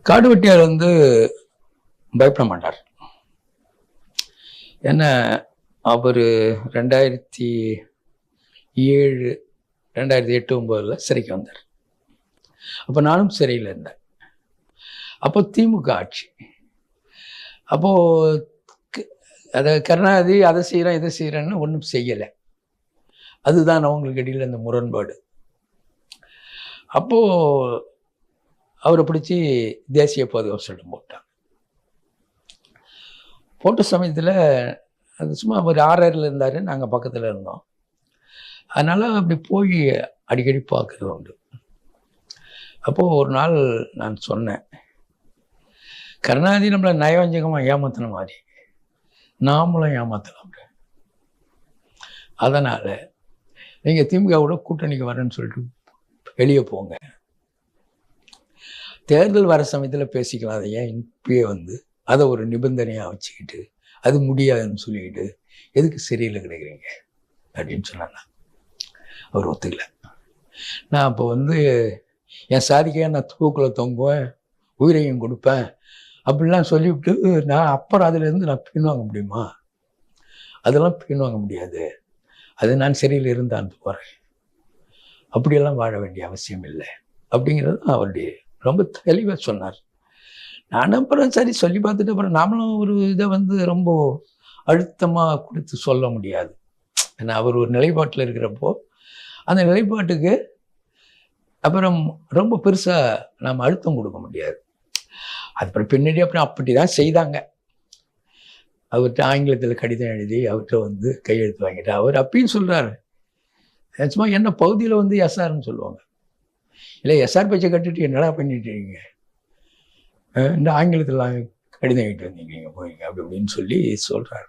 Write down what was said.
காடு வெட்டியார் வந்து பயப்பட மாட்டார். ஏன்னா அவர் 2007 2008 2009 சிறைக்கு வந்தார். அப்போ நானும் சிறையில் இருந்தேன். அப்போ திமுக ஆட்சி. அப்போது அதை கருணாநிதி அதை செய்கிறேன் இதை செய்கிறேன்னு ஒன்றும் செய்யலை. அதுதான் அவங்களுக்கு இடையில் அந்த முரண்பாடு. அப்போது அவரை பிடிச்சி தேசிய பாதுகாப்பு சட்டம் போட்டாங்க. போட்ட சமயத்தில் அது சும்மா ஒரு 6 இருந்தார், நாங்கள் பக்கத்தில் இருந்தோம். அதனால் அப்படி போய் அடிக்கடி பார்க்குறது உண்டு. அப்போது ஒரு நாள் நான் சொன்னேன், கருணாநிதி நம்மளை நயவஞ்சகமாக ஏமாத்தின மாதிரி நாமளும் ஏமாற்றலாம். அதனால் நீங்கள் திமுகவோட கூட்டணிக்கு வரேன்னு சொல்லிட்டு வெளியே போங்க. தேர்தல் வர சமயத்தில் பேசிக்கலாம். அதை ஏன் இப்பயே வந்து அதை ஒரு நிபந்தனையாக வச்சுக்கிட்டு அது முடியாதுன்னு சொல்லிக்கிட்டு எதுக்கு சிறையில் கிடைக்கிறீங்க அப்படின்னு சொன்னாங்க. அவர் ஒத்துக்கல. நான் அப்போ வந்து என் சாதிக்கையாக நான் தூக்கில் தொங்குவேன், உயிரையும் கொடுப்பேன் அப்படிலாம் சொல்லிவிட்டு நான் அப்புறம் அதுலேருந்து நான் பின்வாங்க முடியுமா? அதெல்லாம் பின்வாங்க முடியாது. அது நான் சிறையில் இருந்தான் போகிறேன், அப்படியெல்லாம் வாழ வேண்டிய அவசியம் இல்லை அப்படிங்கிறது அவருடைய ரொம்ப தெளிவாக சொன்னார். நான் அப்புறம் சரி சொல்லி பார்த்துட்டு அப்புறம் நாமளும் ஒரு இதை வந்து ரொம்ப அழுத்தமாக கொடுத்து சொல்ல முடியாது. ஏன்னா அவர் ஒரு நிலைப்பாட்டில் இருக்கிறப்போ அந்த நிலைப்பாட்டுக்கு அப்புறம் ரொம்ப பெருசாக நாம் அழுத்தம் கொடுக்க முடியாது. அதுக்கப்புறம் பின்னாடி அப்புறம் அப்படி தான் செய்தாங்க. அவர்கிட்ட ஆங்கிலத்தில் கடிதம் எழுதி அவர்கிட்ட வந்து கையெழுத்து வாங்கிட்டு அவர் அப்பயும் சொல்கிறாரு, சும்மா என்ன பகுதியில் வந்து எஸ்ஆர்ன்னு சொல்லுவாங்க. இல்லை எஸ்ஆர் பேச்சை கட்டுட்டு என்னடா பண்ணிட்டு இருக்கீங்க, இந்த ஆங்கிலத்தில் கடிதம் எழுதிட்டு வந்தீங்க போய்ங்க அப்படி அப்படின்னு சொல்லி சொல்கிறாரு.